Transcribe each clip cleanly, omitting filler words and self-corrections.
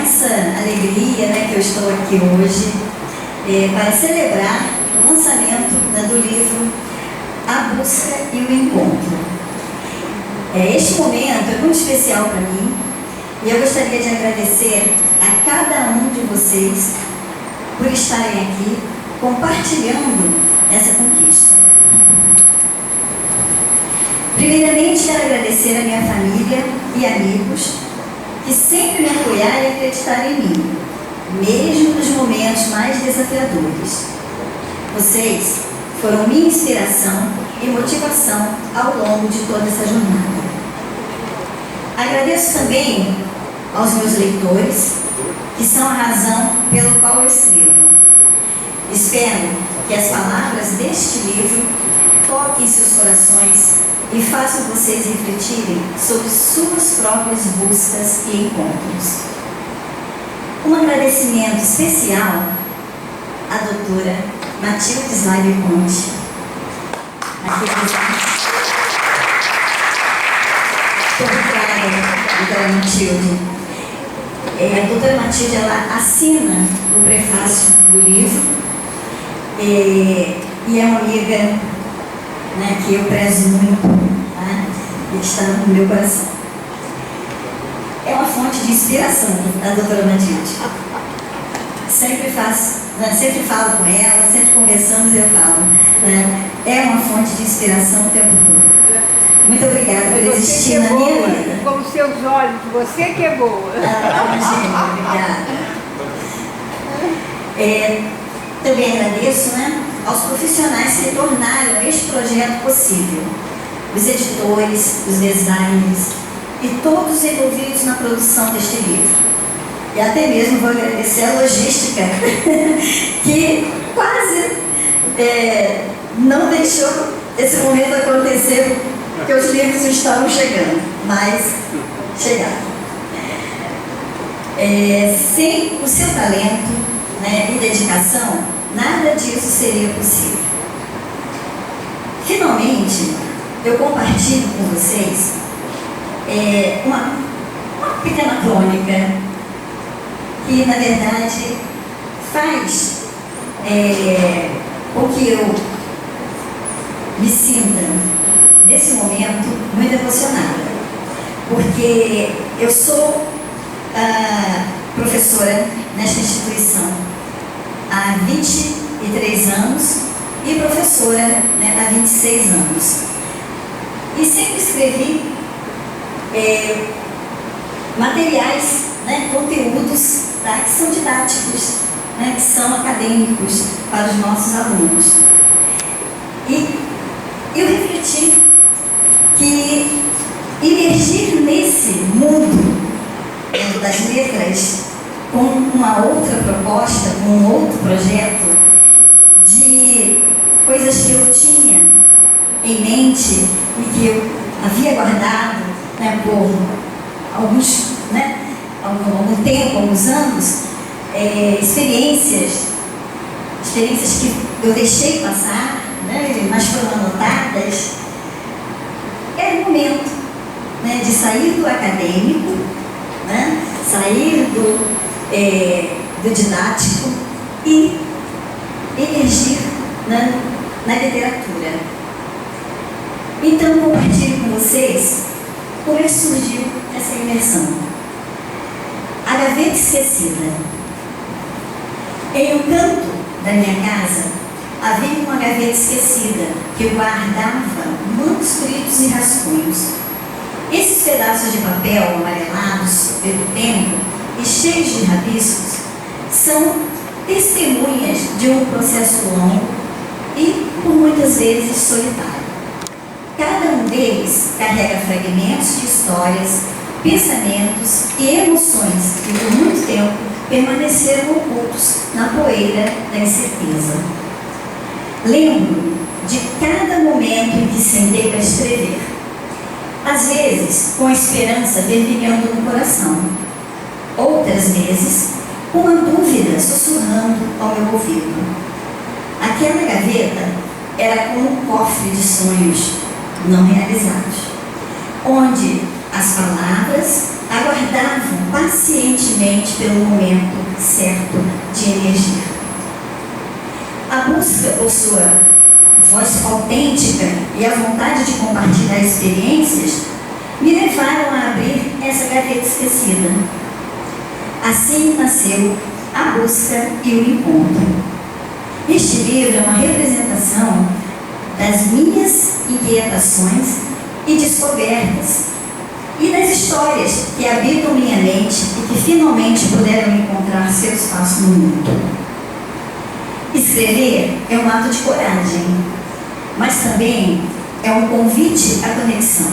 imensa alegria, né, que eu estou aqui hoje para celebrar o lançamento, né, do livro A Busca e o Encontro. Este momento é muito especial para mim e eu gostaria de agradecer a cada um de vocês por estarem aqui compartilhando essa conquista. Primeiramente, quero agradecer a minha família e amigos que sempre me apoiaram e acreditaram em mim, mesmo nos momentos mais desafiadores. Vocês foram minha inspiração e motivação ao longo de toda essa jornada. Agradeço também aos meus leitores, que são a razão pelo qual eu escrevo. Espero que as palavras deste livro toquem seus corações e façam vocês refletirem sobre suas próprias buscas e encontros. Um agradecimento especial à doutora Matilde Slavic Conte. Aqui presente. Obrigada, doutora Matilde. A doutora Matilde, ela assina o prefácio do livro e é uma amiga, né, que eu prezo muito, tá? E que está no meu coração. É uma fonte de inspiração, a doutora Matilde. Sempre falo com ela, sempre conversamos e eu falo, né? É uma fonte de inspiração o tempo todo. Muito obrigada por existir na minha vida. Com os seus olhos, você que é boa. Imagina, obrigada. Também agradeço, né, aos profissionais que tornaram este projeto possível. Os editores, os designers e todos envolvidos na produção deste livro. E até mesmo vou agradecer a logística, que quase não deixou esse momento acontecer, porque os livros estavam chegando, mas chegaram. Sem o seu talento, né, e dedicação, nada disso seria possível. Finalmente, eu compartilho com vocês uma pequena crônica que, na verdade, faz com que eu me sinta, nesse momento, muito emocionada, porque eu sou professora nesta instituição há 23 anos e professora, né, há 26 anos. E sempre escrevi materiais, né, conteúdos, tá, que são didáticos, né, que são acadêmicos para os nossos alunos. E eu refleti que emergir nesse mundo das letras com uma outra proposta, com um outro projeto de coisas que eu tinha em mente e que eu havia guardado, né, por algum tempo, alguns anos, experiências que eu deixei passar, né, mas foram anotadas. Era o momento, né, de sair do acadêmico, né, sair do didático e emergir, né, na literatura. Então, compartilho com vocês como é que surgiu essa imersão. A gaveta esquecida. Em um canto da minha casa havia uma gaveta esquecida que eu guardava manuscritos e rascunhos. Esses pedaços de papel amarelados pelo tempo e cheios de rabiscos são testemunhas de um processo longo e, por muitas vezes, solitário. Cada um deles carrega fragmentos de histórias, pensamentos e emoções que, por muito tempo, permaneceram ocultos na poeira da incerteza. Lembro de cada momento em que sentei para escrever, às vezes com a esperança fervilhando no coração, outras vezes com uma dúvida sussurrando ao meu ouvido. Aquela gaveta era como um cofre de sonhos não realizados, onde as palavras aguardavam pacientemente pelo momento certo de emergir. A busca por sua voz autêntica e a vontade de compartilhar experiências me levaram a abrir essa gaveta esquecida. Assim nasceu A Busca e o Encontro. Este livro é uma representação das minhas inquietações e descobertas e das histórias que habitam minha mente e que finalmente puderam encontrar seu espaço no mundo. Escrever é um ato de coragem, mas também é um convite à conexão.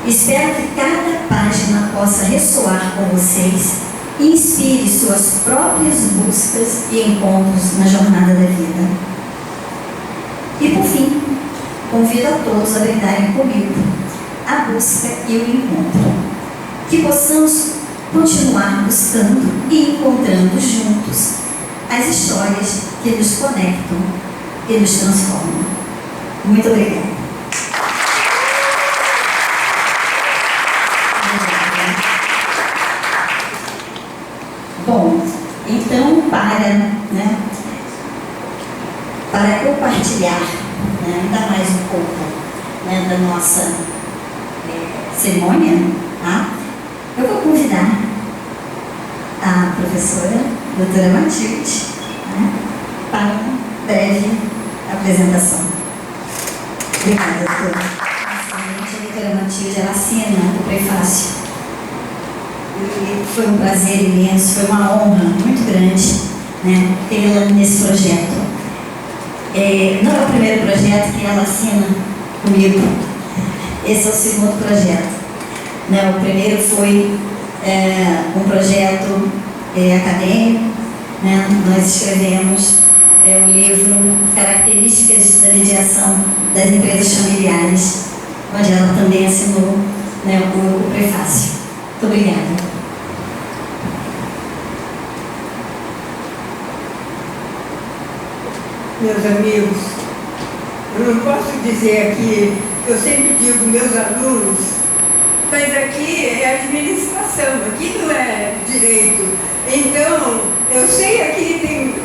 Espero que cada página possa ressoar com vocês e inspire suas próprias buscas e encontros na jornada da vida. E por fim, convido a todos a brindarem comigo a busca e o encontro. Que possamos continuar buscando e encontrando juntos as histórias que nos conectam e nos transformam. Muito obrigada. Bom, então para compartilhar ainda mais um pouco da nossa cerimônia, tá? Eu vou convidar a professora doutora Matilde para uma breve apresentação. Obrigada, doutora. A doutora Matilde, ela assina o prefácio. E foi um prazer imenso, foi uma honra muito grande tê-la nesse projeto. Não é o primeiro projeto que ela assina comigo, esse é o segundo projeto. O primeiro foi um projeto acadêmico, nós escrevemos o livro Características da Mediação das Empresas Familiares, onde ela também assinou o prefácio. Muito obrigada. Meus amigos, eu não posso dizer aqui, eu sempre digo meus alunos, mas aqui é administração, aqui não é direito. Então, eu sei aqui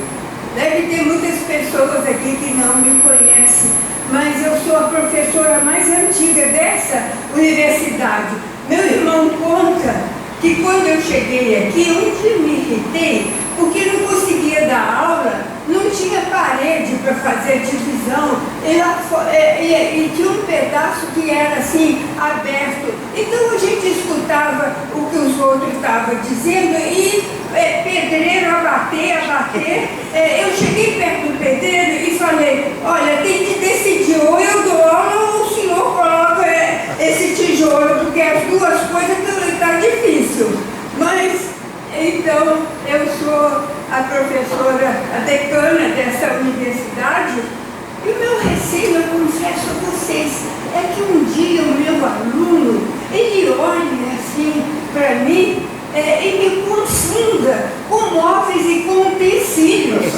deve ter muitas pessoas aqui que não me conhecem, mas eu sou a professora mais antiga dessa universidade. Meu irmão conta que quando eu cheguei aqui, eu me irritei, porque não conseguia dar aula, não tinha parede para fazer divisão, e tinha um pedaço que era assim, aberto. Então a gente escutava o que os outros estavam dizendo e pedreiro a bater. Eu cheguei perto do pedreiro e falei, olha, tem que decidir, ou eu dou aula ou o senhor coloca esse tijolo, porque as duas coisas está difícil. Mas, então, eu sou a professora, a decana dessa universidade, e o meu receio, eu confesso a vocês, é que um dia o meu aluno, ele olhe assim para mim e me confunda com móveis e com utensílios.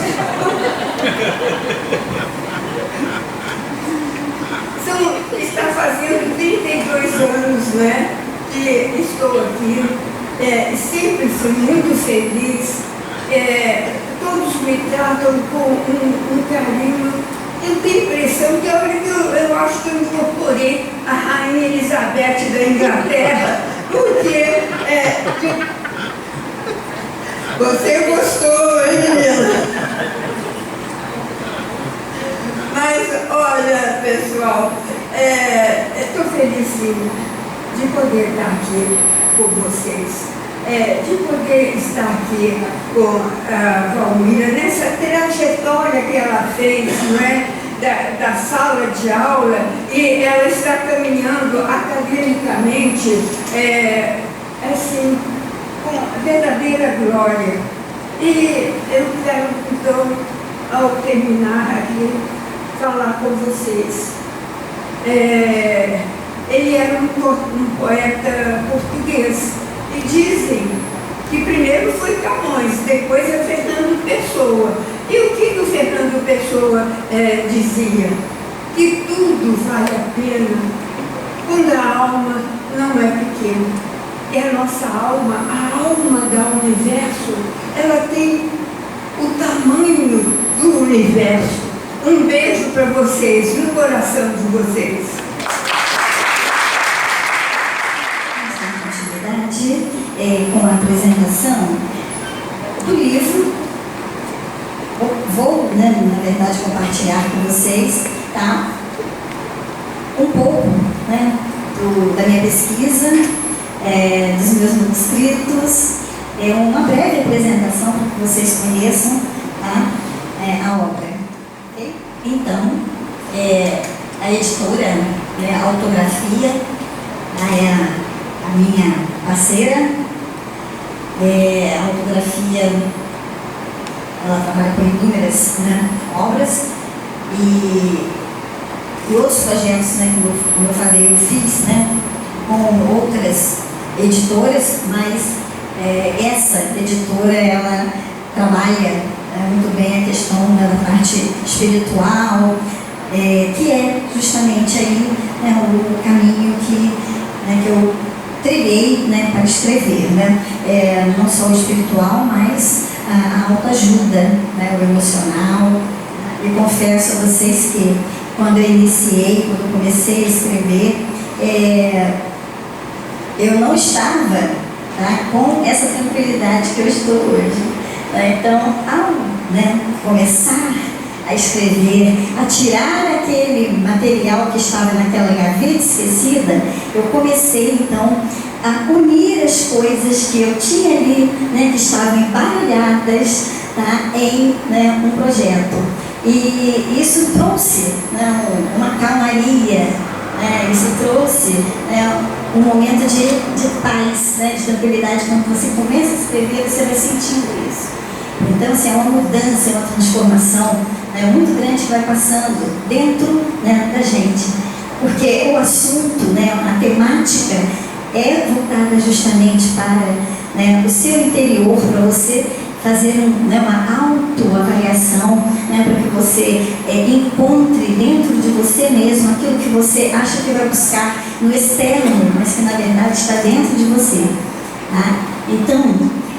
Está fazendo 32 anos, que estou aqui. Sempre fui muito feliz. Todos me tratam com um carinho. Eu tenho a impressão que a hora que eu acho que eu incorporei a Rainha Elizabeth da Inglaterra, porque você gostou, hein, menina? Mas olha, pessoal, estou feliz de poder estar aqui com vocês. De poder estar aqui com a Valmira nessa trajetória que ela fez, da sala de aula, e ela está caminhando academicamente, assim, com verdadeira glória. E eu quero, então, ao terminar aqui, falar com vocês. Ele era um poeta português. E dizem que primeiro foi Camões, depois é Fernando Pessoa. E o que o Fernando Pessoa dizia? Que tudo vale a pena quando a alma não é pequena. é a nossa alma, a alma do universo, ela tem o tamanho do universo. Um beijo para vocês, no coração de vocês. Continuidade com a apresentação do livro. Vou, na verdade, compartilhar com vocês, tá? Um pouco, da minha pesquisa, dos meus manuscritos, uma breve apresentação para que vocês conheçam, tá? A obra. Okay? Então, a editora, a Autografia, é a minha parceira. A Autografia, ela trabalha com inúmeras obras e outros projetos, como eu falei, eu fiz com outras editoras, mas essa editora, ela trabalha muito bem a questão da parte espiritual, que é justamente aí o caminho que eu trilhei para escrever, não só o espiritual, mas a autoajuda, o emocional. E confesso a vocês que quando eu iniciei, quando eu comecei a escrever, eu não estava com essa tranquilidade que eu estou hoje. Então, ao começar a escrever, a tirar aquele material que estava naquela gaveta esquecida, eu comecei então a unir as coisas que eu tinha ali, que estavam embaralhadas, em um projeto. E isso trouxe uma calmaria, isso trouxe um momento de paz, de tranquilidade. Quando você começa a escrever, você vai sentindo isso. Então, assim, é uma mudança, é uma transformação muito grande que vai passando dentro da gente. Porque o assunto, a temática é voltada justamente para o seu interior, para você fazer uma autoavaliação, para que você encontre dentro de você mesmo aquilo que você acha que vai buscar no externo, mas que na verdade está dentro de você. Tá? Então,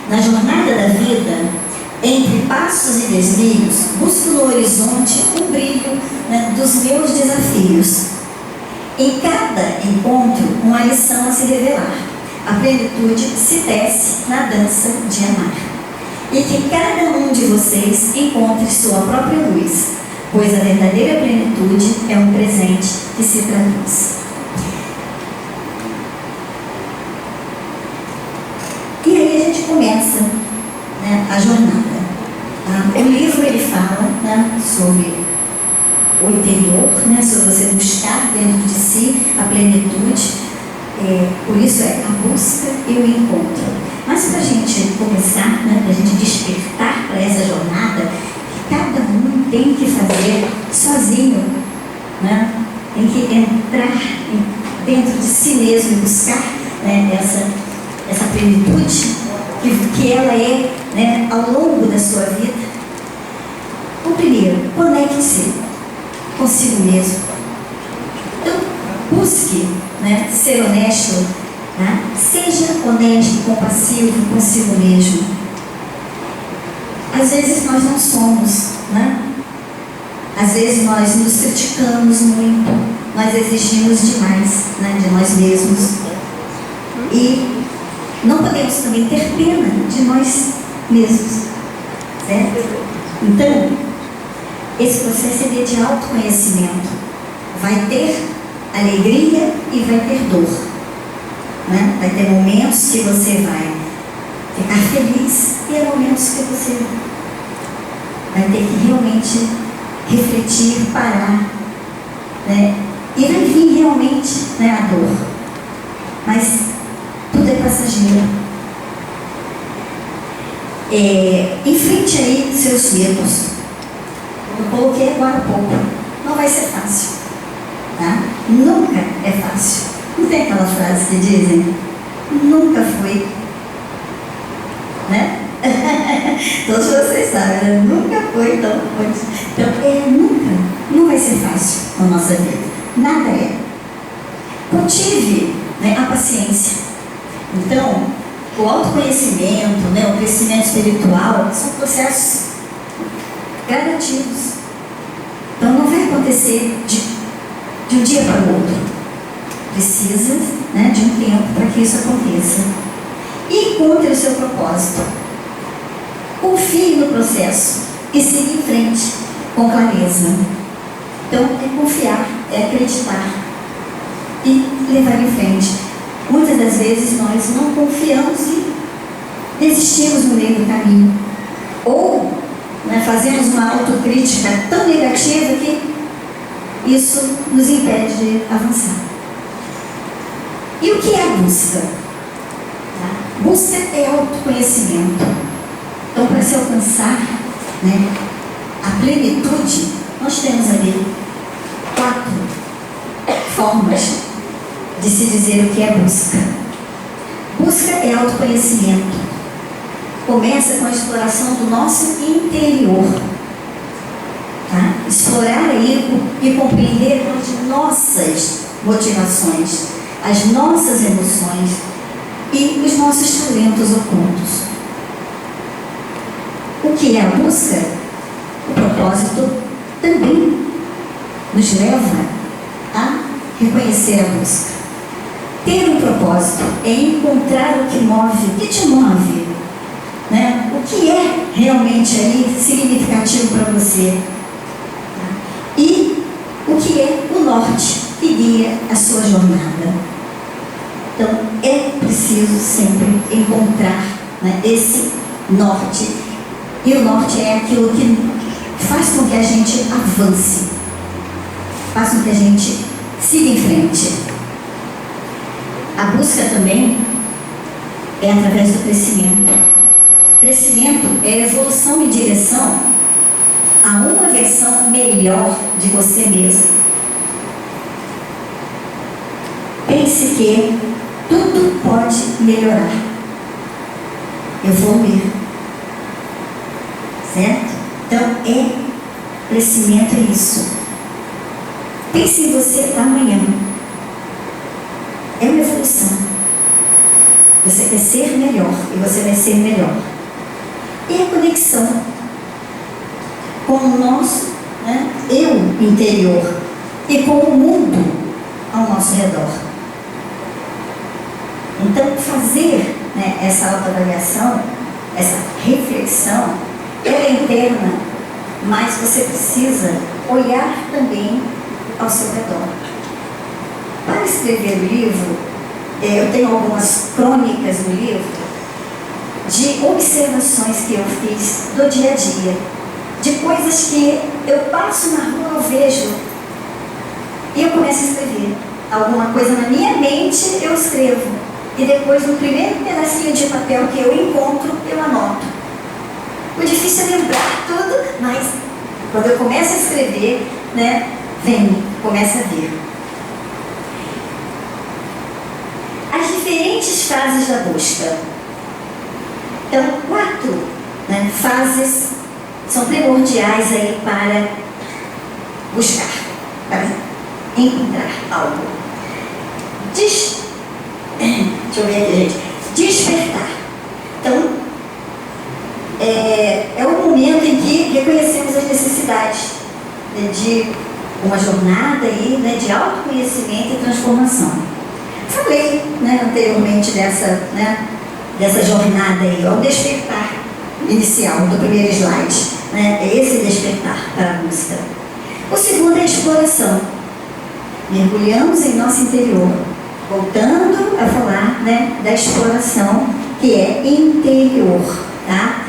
na jornada da vida, entre passos e desvios, busco no horizonte o brilho dos meus desafios. Em cada encontro, uma lição a se revelar. A plenitude se tece na dança de amar. E que cada um de vocês encontre sua própria luz, pois a verdadeira plenitude é um presente que se traduz. E aí a gente começa a jornada. O livro ele fala sobre o interior, sobre você buscar dentro de si a plenitude, por isso é a busca e o encontro. Mas para a gente começar, para a gente despertar para essa jornada, cada um tem que fazer sozinho, tem que entrar dentro de si mesmo e buscar essa plenitude que ela é ao longo da sua vida. O primeiro, conecte-se consigo mesmo. Então, busque ser honesto, seja honesto, compassivo consigo mesmo. Às vezes nós não somos, às vezes nós nos criticamos muito, nós exigimos demais de nós mesmos. E não podemos também ter pena de nós mesmos, certo? Então, esse processo é de autoconhecimento. Vai ter alegria e vai ter dor. Vai ter momentos que você vai ficar feliz e há momentos que você vai ter que realmente refletir, parar, e vai vir realmente a dor. Mas tudo é passageiro. Enfrente aí seus medos. Eu coloquei agora há pouco. Não vai ser fácil, tá? Nunca é fácil. Não tem aquela frase que dizem? Nunca foi, Todos vocês sabem, nunca foi tão forte. Então, nunca, não vai ser fácil na nossa vida. Nada é. Cultive a paciência. Então, o autoconhecimento, né, o crescimento espiritual, são processos gradativos. Então, não vai acontecer de um dia para o outro. Precisa, né, de um tempo para que isso aconteça. E encontre o seu propósito. Confie no processo e siga em frente com clareza. Então, é confiar, é acreditar e levar em frente. Muitas das vezes nós não confiamos e desistimos no meio do caminho. Ou, né, fazemos uma autocrítica tão negativa que isso nos impede de avançar. E o que é a busca? Busca é autoconhecimento. Então, para se alcançar, né, a plenitude, nós temos ali 4 formas de se dizer o que é busca. Busca é autoconhecimento. Começa com a exploração do nosso interior. Tá? Explorar aí e compreender as nossas motivações, as nossas emoções e os nossos talentos ocultos. O que é a busca? O propósito também nos leva a reconhecer a busca. Ter um propósito é encontrar o que move, o que te move, né? O que é realmente aí significativo para você. E o que é o norte que guia a sua jornada. Então, é preciso sempre encontrar, né, esse norte. E o norte é aquilo que faz com que a gente avance, faz com que a gente siga em frente. A busca também é através do crescimento. Crescimento é a evolução em direção a uma versão melhor de você mesmo. Pense que tudo pode melhorar, evoluir, certo? Então, crescimento é isso. Pense em você amanhã. É uma evolução. Você quer ser melhor e você vai ser melhor. E a conexão com o nosso, né, eu interior e com o mundo ao nosso redor. Então, fazer, né, essa autoavaliação, essa reflexão, ela é interna, mas você precisa olhar também ao seu redor. Para escrever o livro, eu tenho algumas crônicas no livro de observações que eu fiz do dia a dia, de coisas que eu passo na rua, eu vejo e eu começo a escrever. Alguma coisa na minha mente eu escrevo e depois no primeiro pedacinho de papel que eu encontro, eu anoto. O difícil é lembrar tudo, mas quando eu começo a escrever, né, começa a vir. As diferentes fases da busca. Então, 4, né, fases são primordiais aí para buscar, para encontrar algo. Deixa eu ver aqui, gente. Despertar. Então, é o momento em que reconhecemos as necessidades, né, de uma jornada aí, né, de autoconhecimento e transformação. Falei, né, anteriormente dessa jornada aí, o despertar inicial do primeiro slide, né, é esse despertar para a busca. O segundo é a exploração. Mergulhamos em nosso interior, voltando a falar, né, da exploração que é interior, tá?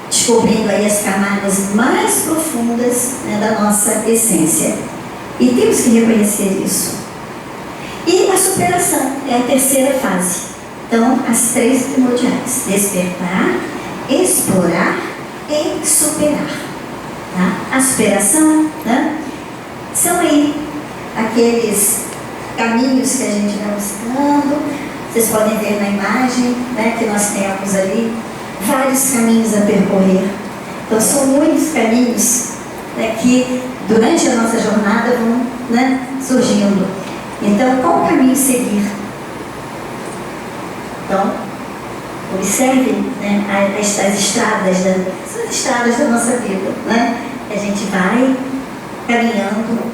Descobrindo aí as camadas mais profundas, né, da nossa essência. E temos que reconhecer isso. E a superação é a terceira fase. Então, as 3 primordiais: despertar, explorar e superar. Tá? A superação, né, são aí aqueles caminhos que a gente vai buscando. Vocês podem ver na imagem, né, que nós temos ali vários caminhos a percorrer. Então, são muitos caminhos, né, que durante a nossa jornada vão, né, surgindo. Então, qual caminho seguir? Então, observe, né, as estradas da nossa vida, né? A gente vai caminhando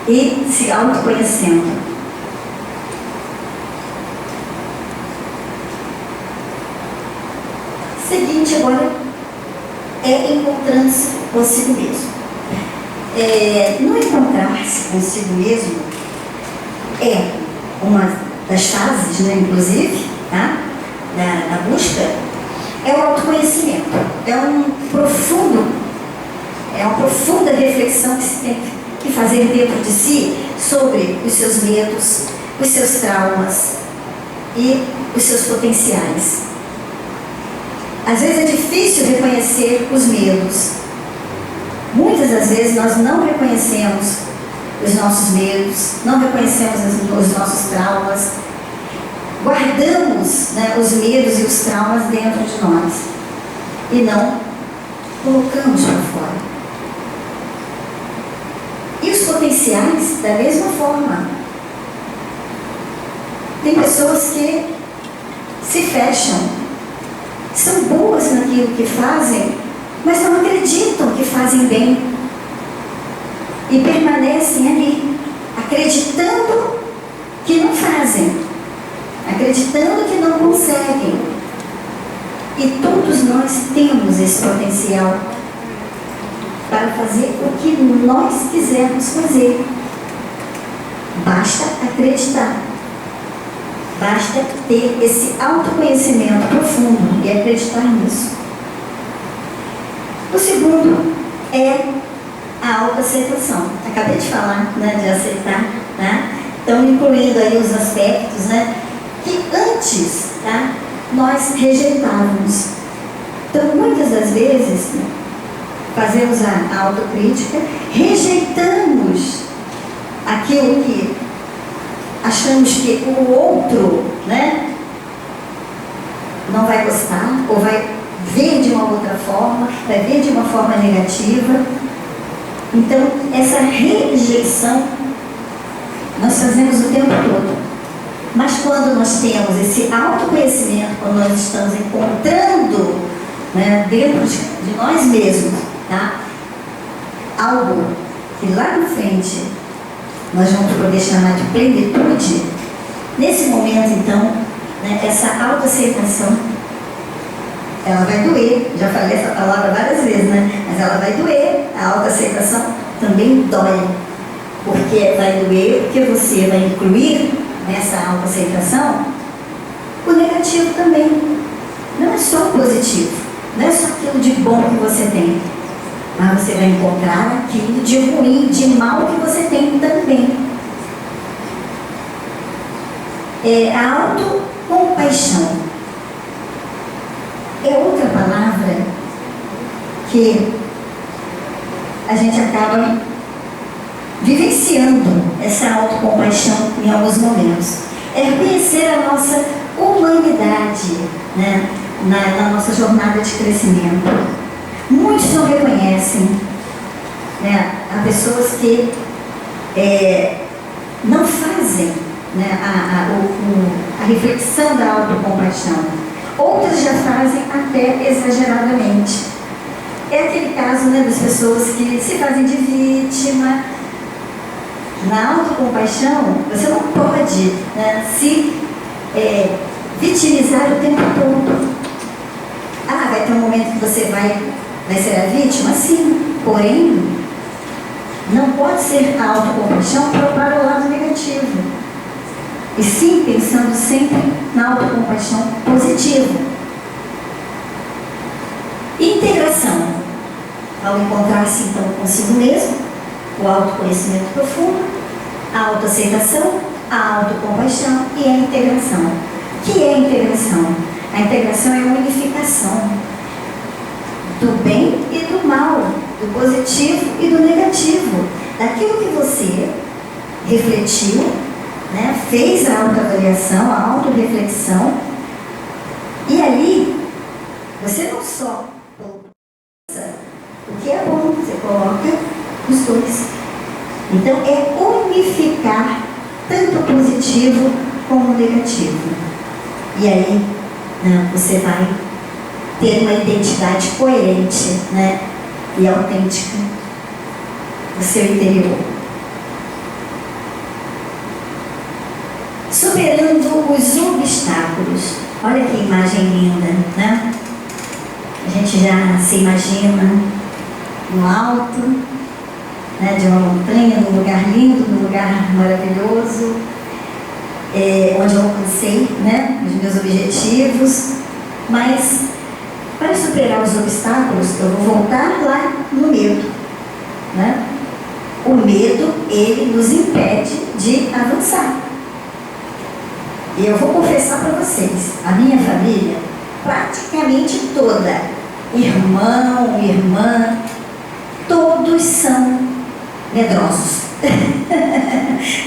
e se autoconhecendo. Seguinte agora é encontrar-se consigo mesmo. No encontrar-se consigo mesmo é uma das fases, né, inclusive, tá? da busca, é o autoconhecimento. É uma profunda reflexão que se tem que fazer dentro de si sobre os seus medos, os seus traumas e os seus potenciais. Às vezes é difícil reconhecer os medos. Muitas das vezes nós não reconhecemos os nossos medos, não reconhecemos os nossos traumas, guardamos, né, os medos e os traumas dentro de nós e não colocamos para fora. E os potenciais, da mesma forma. Tem pessoas que se fecham, são boas naquilo que fazem, mas não acreditam que fazem bem e permanecem ali, acreditando que não fazem, acreditando que não conseguem. E todos nós temos esse potencial para fazer o que nós quisermos fazer. Basta acreditar, basta ter esse autoconhecimento profundo e acreditar nisso. O segundo é a autoaceitação. Acabei de falar, né, de aceitar, né? Então, incluindo aí os aspectos, né, que antes, tá, nós rejeitávamos. Então, muitas das vezes, né, fazemos a autocrítica, rejeitamos aquilo que achamos que o outro, né, não vai gostar, ou vai ver de uma outra forma, vai ver de uma forma negativa. Então, essa rejeição nós fazemos o tempo todo. Mas quando nós temos esse autoconhecimento, quando nós estamos encontrando, né, dentro de nós mesmos, tá, algo que lá na frente nós vamos poder chamar de plenitude, nesse momento, então, né, essa autoaceitação, ela vai doer. Já falei essa palavra várias vezes, né? Mas ela vai doer. A autoaceitação também dói. Porque vai doer, porque você vai incluir nessa autoaceitação o negativo também. Não é só o positivo, não é só aquilo de bom que você tem, mas você vai encontrar aquilo de ruim, de mal que você tem também. A autocompaixão é outra palavra que a gente acaba vivenciando essa autocompaixão em alguns momentos. É reconhecer a nossa humanidade, né, na nossa jornada de crescimento. Muitos não reconhecem, né, há pessoas que não fazem, né, a reflexão da autocompaixão. Outras já fazem até exageradamente. É aquele caso, né, das pessoas que se fazem de vítima. Na autocompaixão, você não pode, né, se vitimizar o tempo todo. Vai ter um momento que você vai ser a vítima? Sim. Porém, não pode ser a autocompaixão para o lado negativo. E sim, pensando sempre na autocompaixão positiva. Integração. Ao encontrar-se então consigo mesmo, o autoconhecimento profundo, a autoaceitação, a autocompaixão e a integração. O que é a integração? A integração é a unificação do bem e do mal, do positivo e do negativo, daquilo que você refletiu, né, fez a autoavaliação, a autorreflexão, e ali você não só coloca o que é bom, você coloca os dois. Então é unificar tanto o positivo como negativo. E aí, né, você vai ter uma identidade coerente, né, e autêntica do seu interior. Superando os obstáculos. Olha que imagem linda, né? A gente já se imagina no alto, né, de uma montanha, num lugar lindo, num lugar maravilhoso, onde eu alcancei, né, os meus objetivos. Mas para superar os obstáculos, eu vou voltar lá no medo, né? O medo, ele nos impede de avançar. E eu vou confessar para vocês, a minha família, praticamente toda, irmão, irmã, todos são medrosos.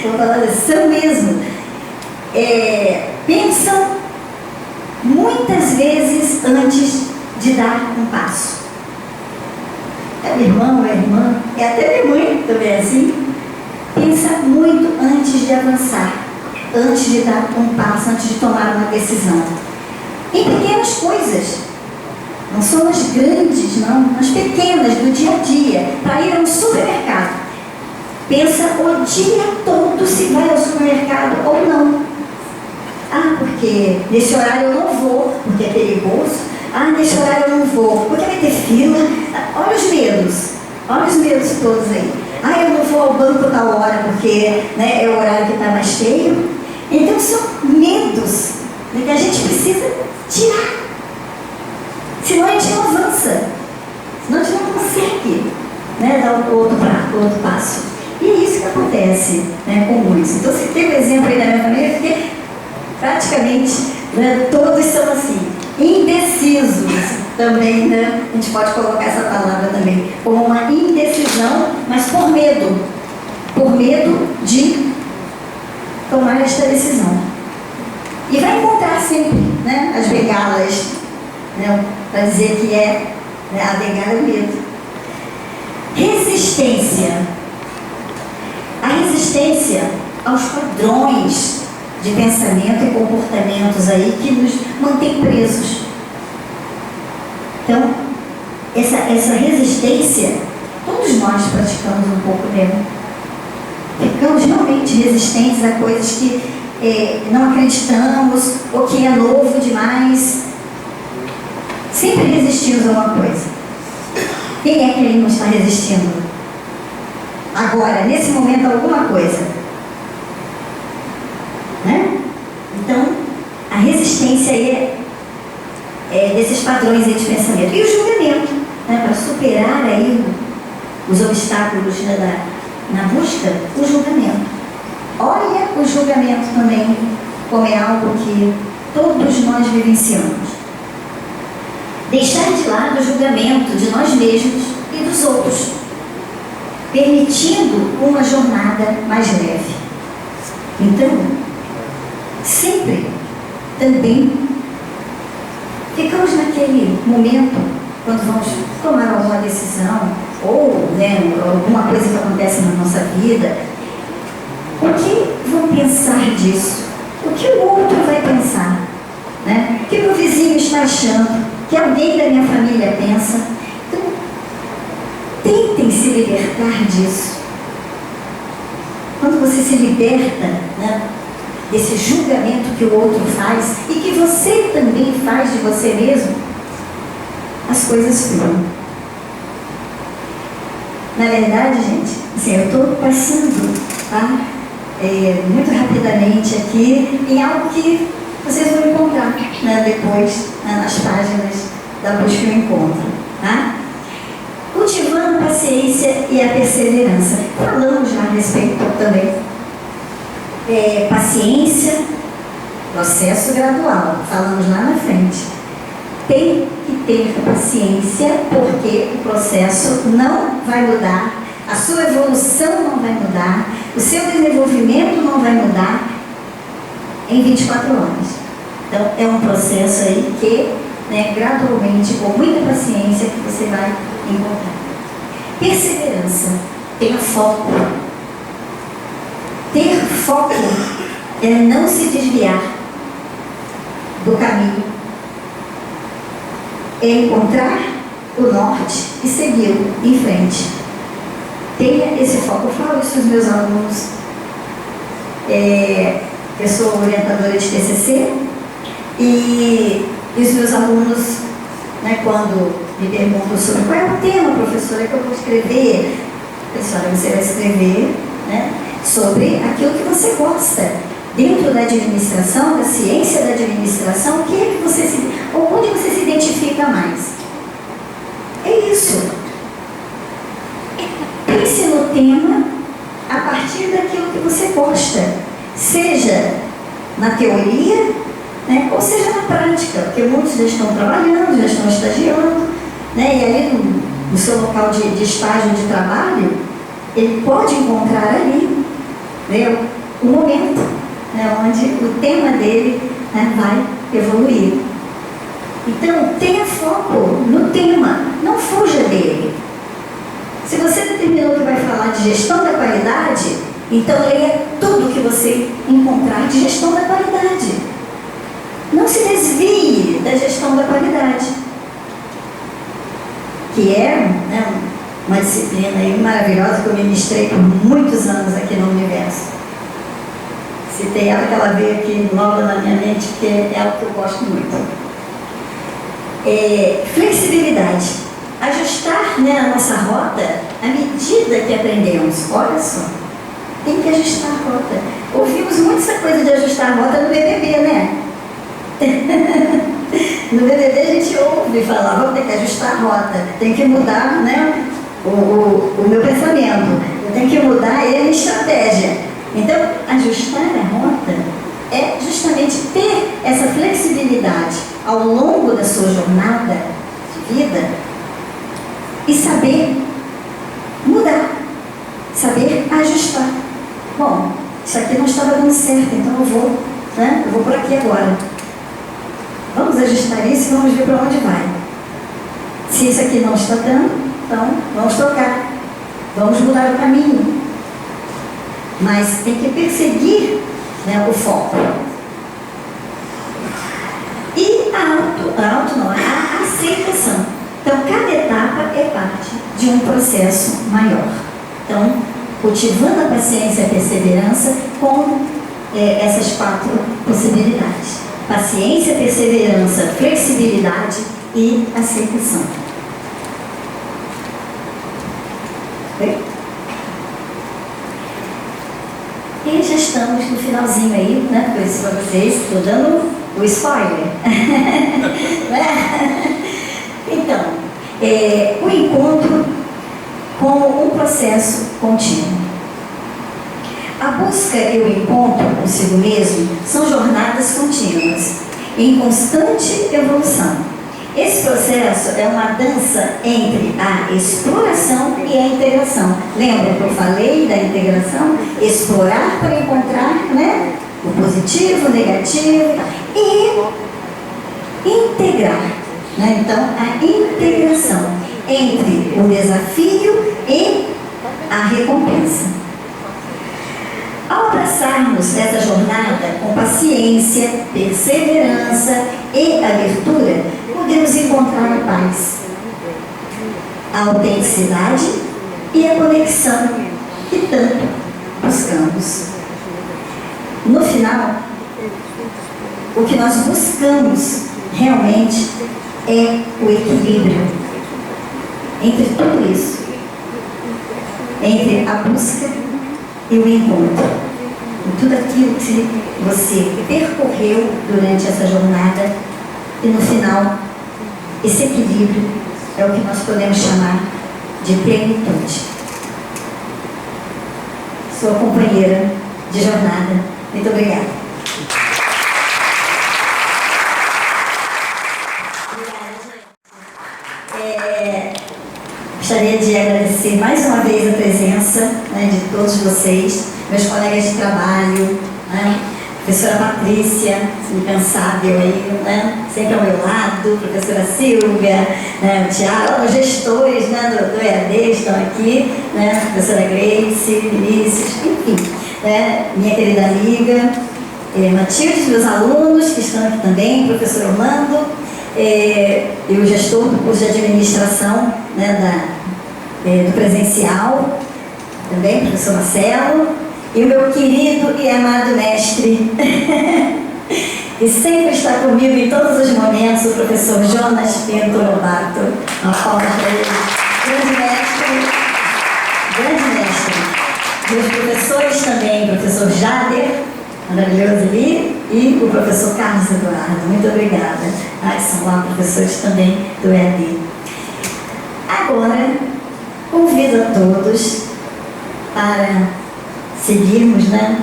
Vou falar assim, são mesmo. Pensam muitas vezes antes de dar um passo. É o irmão, é a irmã, é até minha mãe também é assim. Pensa muito antes de avançar, antes de dar um passo, antes de tomar uma decisão. Em pequenas coisas, não são nas grandes, não, nas pequenas, do dia a dia, para ir ao supermercado. Pensa o dia todo se vai ao supermercado ou não. Ah, porque nesse horário eu não vou, porque é perigoso. Ah, nesse horário eu não vou, porque vai ter fila. Olha os medos todos aí. Ah, eu não vou ao banco tal hora, porque, né, é o horário que está mais cheio. Então são medos, né, que a gente precisa tirar. Senão a gente não avança. Senão a gente não consegue, né, dar o outro passo. E é isso que acontece, né, com muitos. Então, se tem um exemplo aí da minha família, porque praticamente, né, todos são assim, indecisos também, né? A gente pode colocar essa palavra também, como uma indecisão, mas por medo de tomar esta decisão. E vai encontrar sempre, né, as bengalas, né, para dizer que é, né, a bengala é o medo. Resistência. A resistência aos padrões de pensamento e comportamentos aí que nos mantém presos. Então, essa resistência, todos nós praticamos um pouco dela. Ficamos realmente resistentes a coisas que não acreditamos ou que é novo demais. Sempre resistimos a uma coisa. Quem é que aí não está resistindo? Agora, nesse momento, alguma coisa. Né? Então, a resistência aí é desses padrões aí de pensamento. E o julgamento, né? Para superar aí os obstáculos, né, na busca, o julgamento. Olha o julgamento também como é algo que todos nós vivenciamos. Deixar de lado o julgamento de nós mesmos e dos outros, permitindo uma jornada mais leve. Então, sempre também ficamos naquele momento, quando vamos tomar alguma decisão, ou, né, alguma coisa que acontece na nossa vida, o que vão pensar disso? O que o outro vai pensar? Né? O que o meu vizinho está achando? O que alguém da minha família pensa? Então, tentem se libertar disso. Quando você se liberta, né, desse julgamento que o outro faz e que você também faz de você mesmo, as coisas fluem. Na verdade, gente, assim, eu estou passando, tá, muito rapidamente aqui em algo que vocês vão encontrar, né, depois, né, nas páginas da busca e o encontro. Tá? Cultivando a paciência e a perseverança. Falamos já a respeito também. Paciência, processo gradual. Falamos lá na frente. Tem que ter paciência, porque o processo não vai mudar, a sua evolução não vai mudar, o seu desenvolvimento não vai mudar em 24 horas. Então, é um processo aí que, né, gradualmente, com muita paciência, que você vai encontrar. Perseverança, tenha foco. Ter foco é não se desviar do caminho, é encontrar o norte e segui-lo em frente. Tenha esse foco. Eu falo isso aos meus alunos. Eu sou orientadora de TCC e os meus alunos, né, quando me perguntam sobre qual é o tema, professora, que eu vou escrever, professora, você vai escrever, né, sobre aquilo que você gosta. Dentro da administração, da ciência da administração, o que é que você onde você se identifica mais? É isso. Pense no tema a partir daquilo que você gosta, seja na teoria, né, ou seja na prática, porque muitos já estão trabalhando, já estão estagiando, né, e ali no seu local de estágio de trabalho, ele pode encontrar ali, né, o momento, né, onde o tema dele, né, vai evoluir. Então, tenha foco no tema, não fuja dele. Se você determinou que vai falar de gestão da qualidade, então leia tudo que você encontrar de gestão da qualidade. Não se desvie da gestão da qualidade, que é, né, uma disciplina aí maravilhosa que eu ministrei por muitos anos aqui no Universo. Citei ela, que ela veio aqui logo na minha mente, porque é algo que eu gosto muito. Flexibilidade. Ajustar, né, a nossa rota à medida que aprendemos. Olha só, tem que ajustar a rota. Ouvimos muito essa coisa de ajustar a rota no BBB, né? No BBB a gente ouve falar, vamos ter que ajustar a rota, tem que mudar, né, o meu pensamento, eu tenho que mudar a minha estratégia. Então, ajustar a rota é justamente ter essa flexibilidade ao longo da sua jornada de vida e saber mudar, saber ajustar. Bom, isso aqui não estava dando certo, então eu vou por aqui agora. Vamos ajustar isso e vamos ver para onde vai. Se isso aqui não está dando, então vamos trocar, vamos mudar o caminho. Mas tem que perseguir, né, o foco. E a aceitação. Então, cada etapa é parte de um processo maior. Então, cultivando a paciência e a perseverança com essas 4 possibilidades. Paciência, perseverança, flexibilidade e aceitação. Bem? E já estamos no finalzinho aí, né? Por isso para vocês, estou dando o spoiler. Então, o encontro com um processo contínuo. A busca e o encontro consigo mesmo são jornadas contínuas, em constante evolução. Esse processo é uma dança entre a exploração e a integração. Lembra que eu falei da integração? Explorar para encontrar, né, o positivo, o negativo e integrar. Né? Então, a integração entre o desafio e a recompensa. Ao abraçarmos essa jornada com paciência, perseverança e abertura, podemos encontrar a paz, a autenticidade e a conexão que tanto buscamos. No final, o que nós buscamos realmente é o equilíbrio entre tudo isso, entre a busca e o encontro, e tudo aquilo que você percorreu durante essa jornada, e no final, esse equilíbrio é o que nós podemos chamar de plenitude. Sua companheira de jornada, muito obrigada. Gostaria de agradecer mais uma vez a presença, né, de todos vocês, meus colegas de trabalho, né, professora Patrícia, incansável aí, né, sempre ao meu lado, professora Silvia, né, o Tiago, os gestores, né, do EAD estão aqui, né, professora Grace, Vinícius, enfim, né, minha querida amiga, Matilde, meus alunos que estão aqui também, professor Orlando, eu já estou no curso de administração, né, do presencial, também, professor Marcelo, e o meu querido e amado mestre, que sempre está comigo em todos os momentos, o professor Jonas Pinto Lobato. Uma palma para ele. Grande mestre, grande mestre. Meus professores também, o professor Jader, maravilhoso ali, e o professor Carlos Eduardo. Muito obrigada. Que são lá professores também do EAD. Agora, convido a todos para seguirmos, né,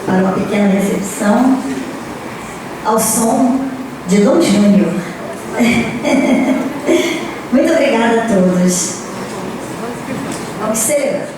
para uma pequena recepção ao som de Dom Júnior. Muito obrigada a todos. Observa.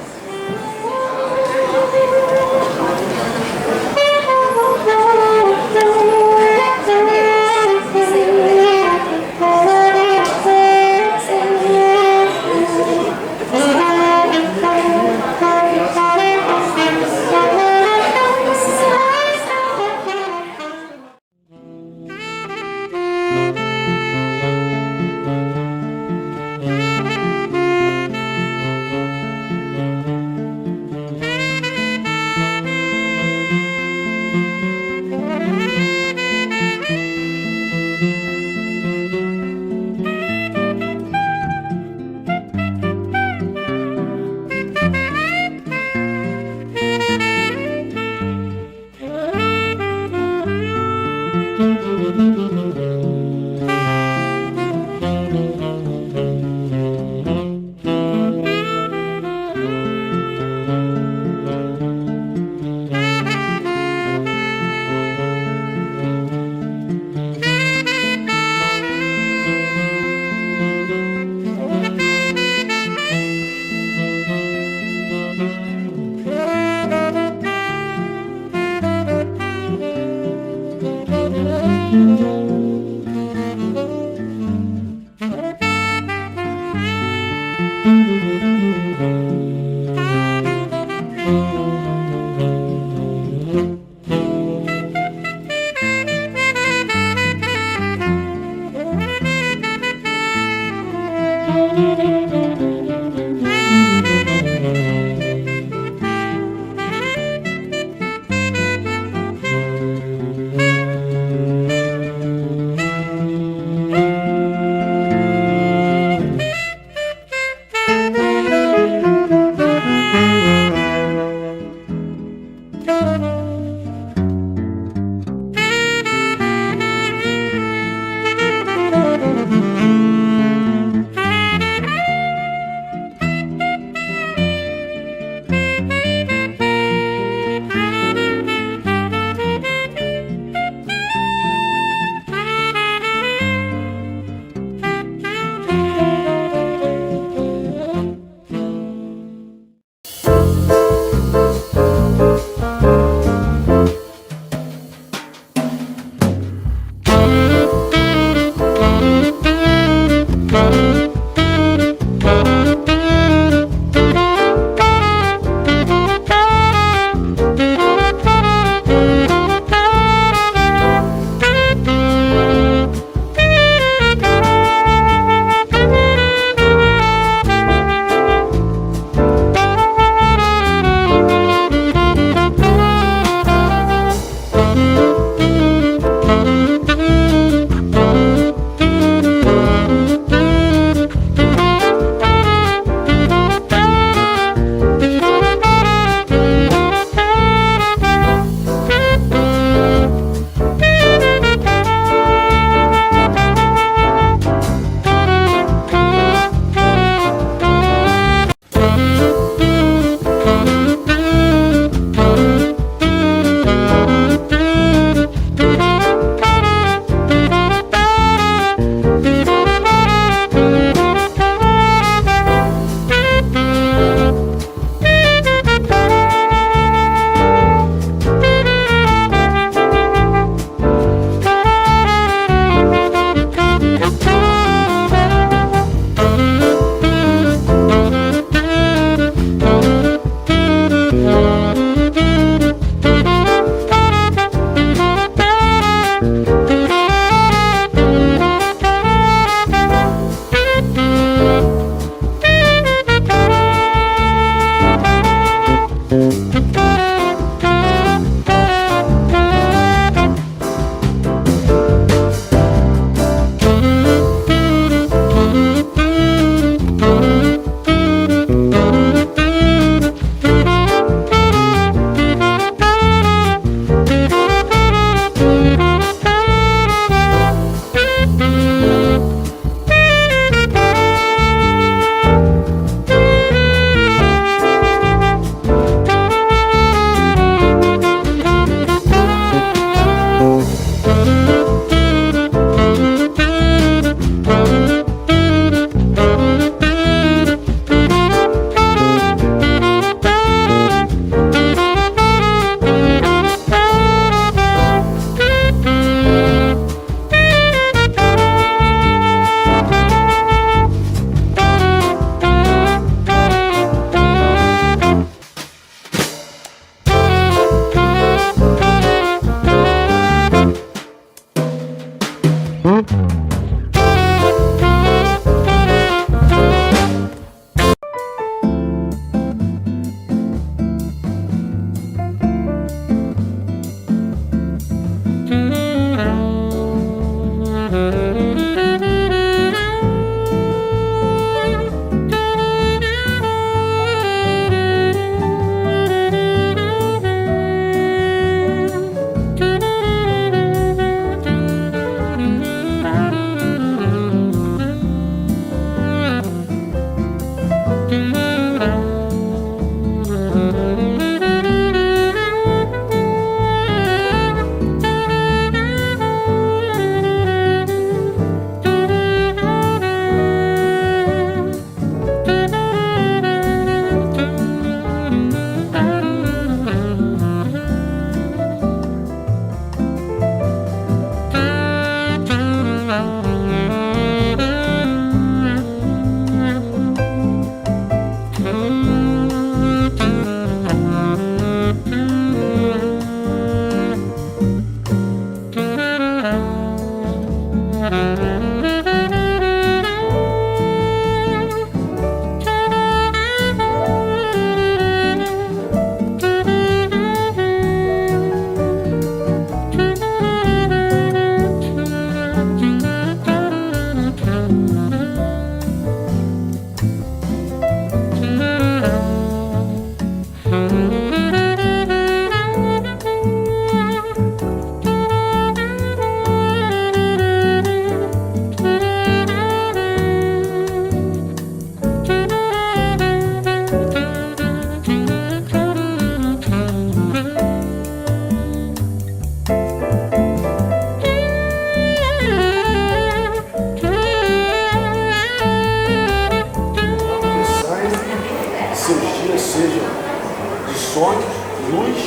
sonhos, luz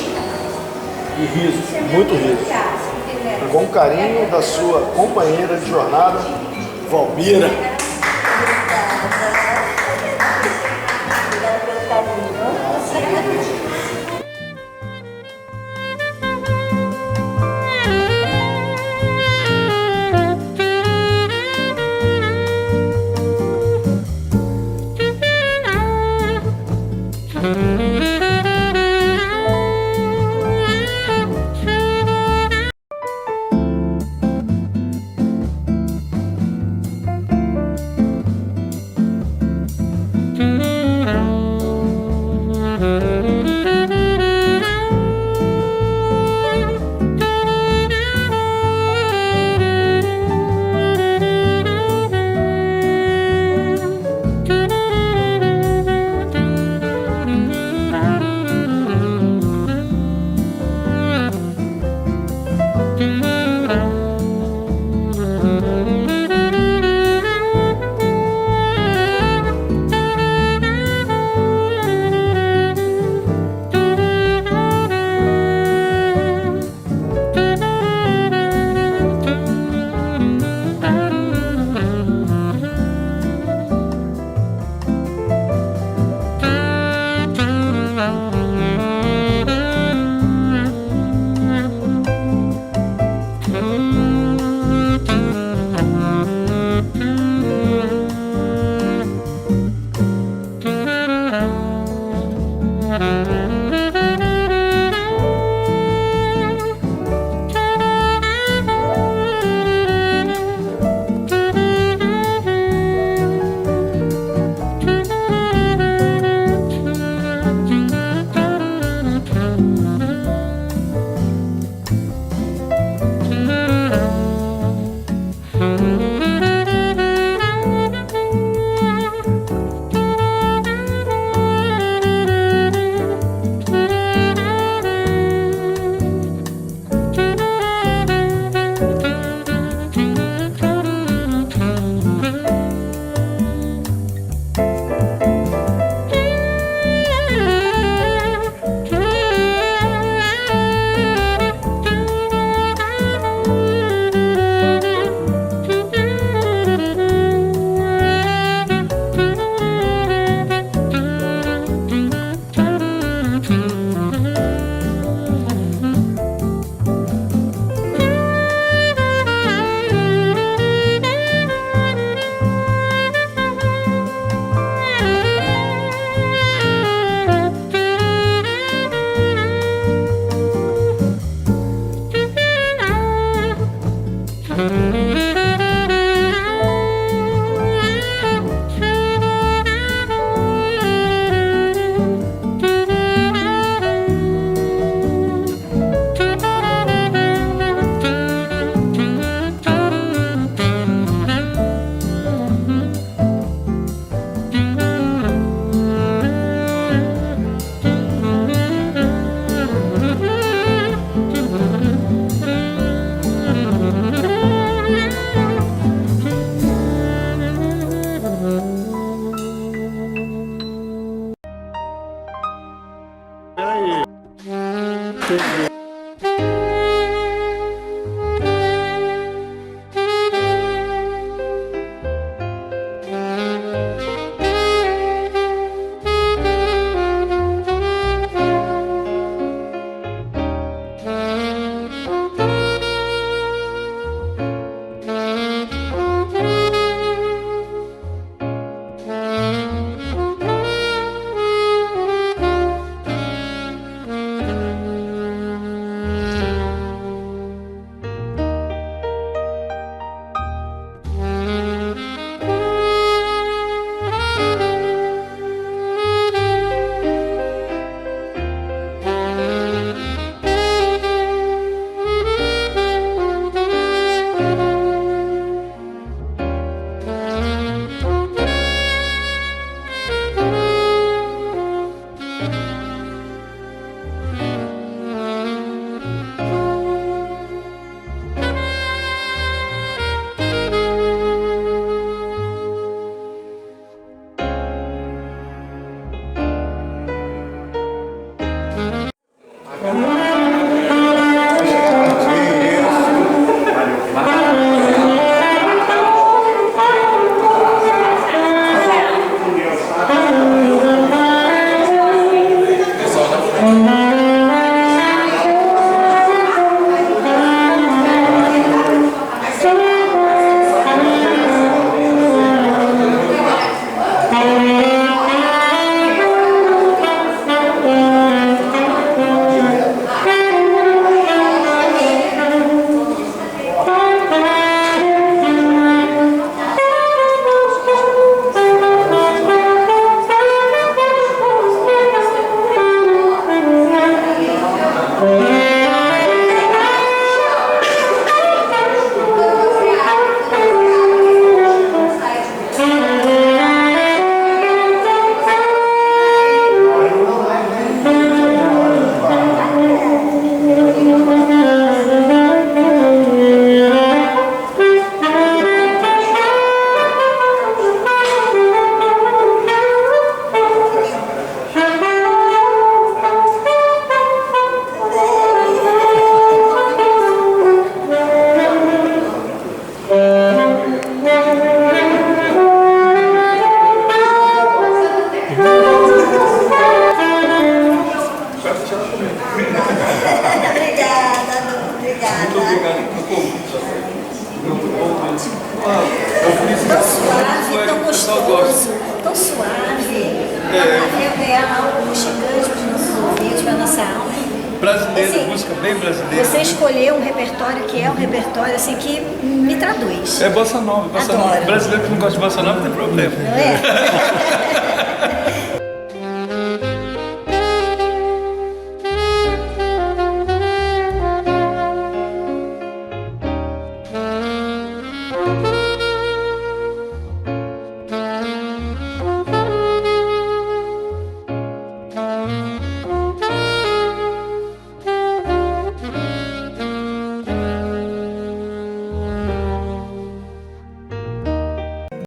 e riso, muito riso. Com carinho da sua companheira de jornada, Valmira. bem brasileiro. Você escolheu um repertório que é um repertório assim que me traduz. É bossa nova. Bossa Adoro. nova. Brasileiro que não gosta de bossa nova tem problema. Não é?